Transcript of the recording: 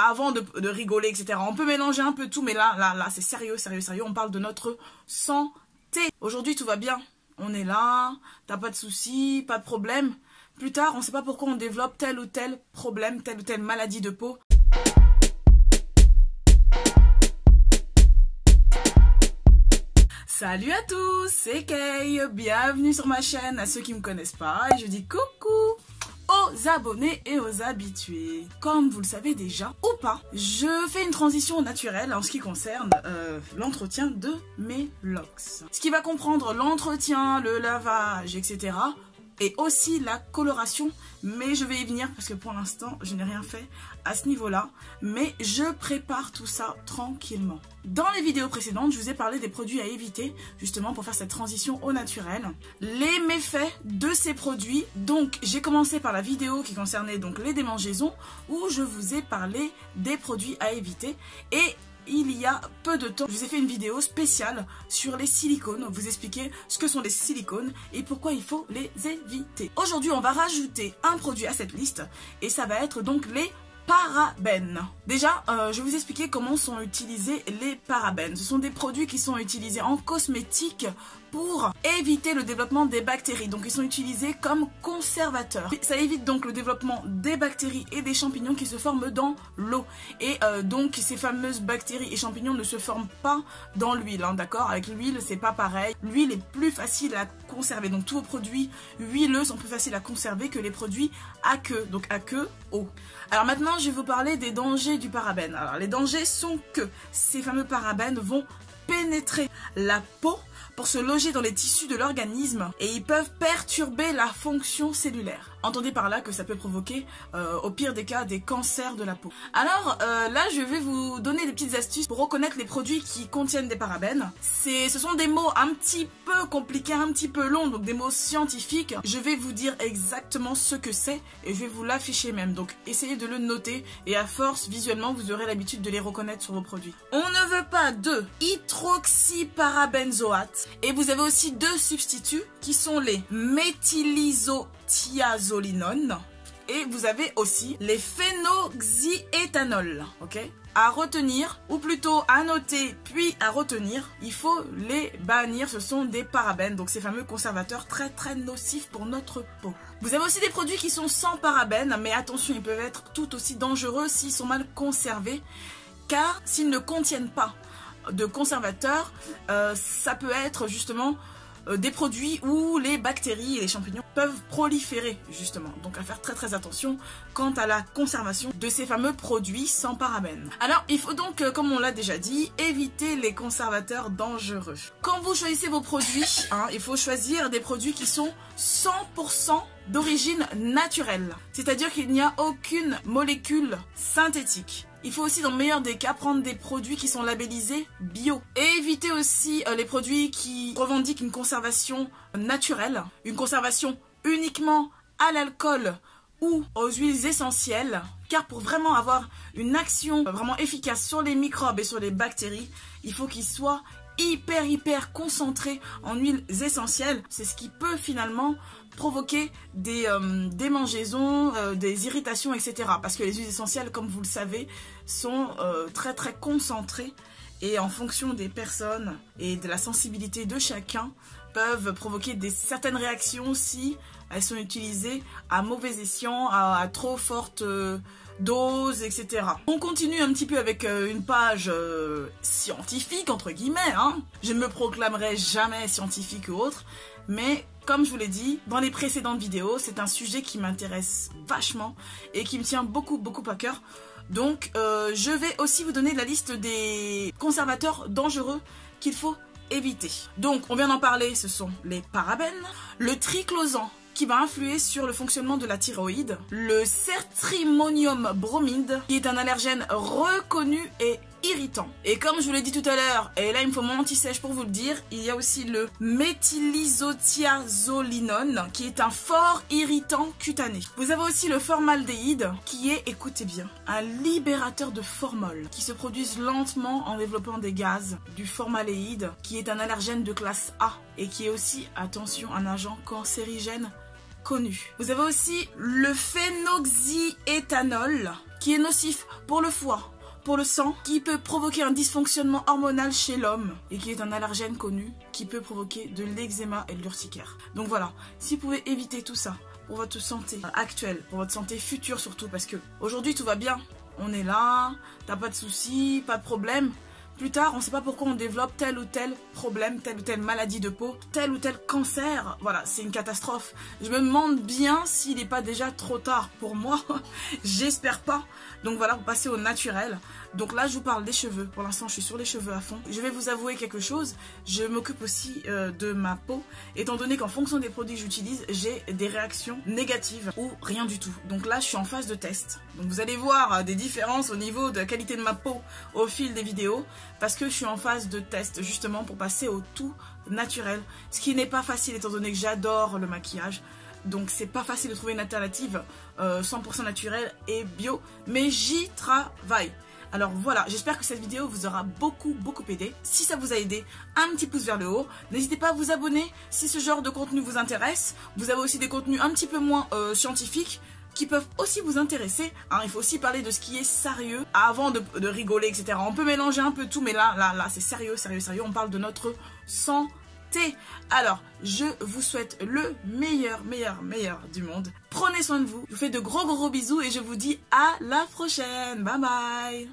avant de rigoler, etc. On peut mélanger un peu tout, mais là, c'est sérieux, sérieux, sérieux. On parle de notre santé. Aujourd'hui, tout va bien. On est là, t'as pas de soucis, pas de problème. Plus tard, on ne sait pas pourquoi on développe tel ou tel problème, telle ou telle maladie de peau. Salut à tous, c'est Kay, bienvenue sur ma chaîne. À ceux qui ne me connaissent pas, je dis coucou aux abonnés et aux habitués. Comme vous le savez déjà, ou pas, je fais une transition naturelle en ce qui concerne l'entretien de mes locks. Ce qui va comprendre l'entretien, le lavage, etc. Et aussi la coloration, mais je vais y venir parce que pour l'instant je n'ai rien fait à ce niveau là, mais je prépare tout ça tranquillement. Dans les vidéos précédentes, je vous ai parlé des produits à éviter justement pour faire cette transition au naturel, les méfaits de ces produits. Donc j'ai commencé par la vidéo qui concernait donc les démangeaisons où je vous ai parlé des produits à éviter, et il y a peu de temps, je vous ai fait une vidéo spéciale sur les silicones, vous expliquer ce que sont les silicones et pourquoi il faut les éviter. Aujourd'hui, on va rajouter un produit à cette liste et ça va être donc les parabènes. Déjà, je vais vous expliquer comment sont utilisés les parabènes. Ce sont des produits qui sont utilisés en cosmétique pour éviter le développement des bactéries. Donc ils sont utilisés comme conservateurs. Ça évite donc le développement des bactéries et des champignons qui se forment dans l'eau. Et donc ces fameuses bactéries et champignons ne se forment pas dans l'huile, hein, d'accord? Avec l'huile, c'est pas pareil. L'huile est plus facile à conserver. Donc tous vos produits huileux sont plus faciles à conserver que les produits aqueux. Donc aqueux, eau. Alors maintenant, je vais vous parler des dangers du parabène. Alors les dangers sont que ces fameux parabènes vont pénétrer la peau pour se loger dans les tissus de l'organisme et ils peuvent perturber la fonction cellulaire. Entendez par là que ça peut provoquer, au pire des cas, des cancers de la peau. Alors là, je vais vous donner des petites astuces pour reconnaître les produits qui contiennent des parabènes. Ce sont des mots un petit peu compliqués, un petit peu longs, donc des mots scientifiques. Je vais vous dire exactement ce que c'est et je vais vous l'afficher même. Donc essayez de le noter et à force, visuellement, vous aurez l'habitude de les reconnaître sur vos produits. On ne veut pas de hydroxyparabenzoate. Et vous avez aussi deux substituts qui sont les méthylisothiazolinones et vous avez aussi les phénoxyéthanols, ok? À retenir, ou plutôt à noter puis à retenir, il faut les bannir, ce sont des parabènes, donc ces fameux conservateurs très très nocifs pour notre peau. Vous avez aussi des produits qui sont sans parabènes, mais attention, ils peuvent être tout aussi dangereux s'ils sont mal conservés, car s'ils ne contiennent pas de conservateurs, ça peut être justement des produits où les bactéries et les champignons peuvent proliférer justement. Donc à faire très très attention quant à la conservation de ces fameux produits sans parabènes. Alors il faut donc, comme on l'a déjà dit, éviter les conservateurs dangereux. Quand vous choisissez vos produits, hein, il faut choisir des produits qui sont 100% d'origine naturelle. C'est-à-dire qu'il n'y a aucune molécule synthétique. Il faut aussi, dans le meilleur des cas, prendre des produits qui sont labellisés bio. Et éviter aussi les produits qui revendiquent une conservation naturelle, une conservation uniquement à l'alcool ou aux huiles essentielles. Car pour vraiment avoir une action vraiment efficace sur les microbes et sur les bactéries, il faut qu'ils soient hyper concentrés en huiles essentielles. C'est ce qui peut finalement provoquer des démangeaisons, des irritations, etc. Parce que les huiles essentielles, comme vous le savez, sont très concentrées et en fonction des personnes et de la sensibilité de chacun, peuvent provoquer certaines réactions si elles sont utilisées à mauvais escient, à trop forte dose, etc. On continue un petit peu avec une page scientifique, entre guillemets, hein. Je ne me proclamerai jamais scientifique ou autre, mais comme je vous l'ai dit dans les précédentes vidéos, c'est un sujet qui m'intéresse vachement et qui me tient beaucoup à cœur. Donc je vais aussi vous donner la liste des conservateurs dangereux qu'il faut éviter. Donc on vient d'en parler, ce sont les parabènes, le triclosan qui va influer sur le fonctionnement de la thyroïde, le cetrimonium bromide qui est un allergène reconnu et irritant. Et comme je vous l'ai dit tout à l'heure, et là il me faut mon anti-sèche pour vous le dire, il y a aussi le méthylisothiazolinone qui est un fort irritant cutané. Vous avez aussi le formaldéhyde qui est, écoutez bien, un libérateur de formol qui se produisent lentement en développant des gaz, du formaldéhyde qui est un allergène de classe A et qui est aussi, attention, un agent cancérigène connu. Vous avez aussi le phénoxyéthanol qui est nocif pour le foie, pour le sang, qui peut provoquer un dysfonctionnement hormonal chez l'homme et qui est un allergène connu qui peut provoquer de l'eczéma et de l'urticaire. Donc voilà, si vous pouvez éviter tout ça pour votre santé actuelle, pour votre santé future surtout, parce que aujourd'hui tout va bien, on est là, t'as pas de soucis, pas de problème. Plus tard, on ne sait pas pourquoi on développe tel ou tel problème, telle ou telle maladie de peau, tel ou tel cancer. Voilà, c'est une catastrophe. Je me demande bien s'il n'est pas déjà trop tard pour moi. J'espère pas. Donc voilà, vous passez au naturel. Donc là, je vous parle des cheveux. Pour l'instant, je suis sur les cheveux à fond. Je vais vous avouer quelque chose. Je m'occupe aussi de ma peau, étant donné qu'en fonction des produits que j'utilise, j'ai des réactions négatives ou rien du tout. Donc là, je suis en phase de test. Donc vous allez voir des différences au niveau de la qualité de ma peau au fil des vidéos. Parce que je suis en phase de test justement pour passer au tout naturel. Ce qui n'est pas facile étant donné que j'adore le maquillage. Donc c'est pas facile de trouver une alternative 100% naturelle et bio. Mais j'y travaille. Alors voilà, j'espère que cette vidéo vous aura beaucoup aidé. Si ça vous a aidé, un petit pouce vers le haut. N'hésitez pas à vous abonner si ce genre de contenu vous intéresse. Vous avez aussi des contenus un petit peu moins scientifiques qui peuvent aussi vous intéresser. Hein, il faut aussi parler de ce qui est sérieux avant de rigoler, etc. On peut mélanger un peu tout, mais là, c'est sérieux. On parle de notre santé. Alors, je vous souhaite le meilleur du monde. Prenez soin de vous. Je vous fais de gros bisous et je vous dis à la prochaine. Bye bye.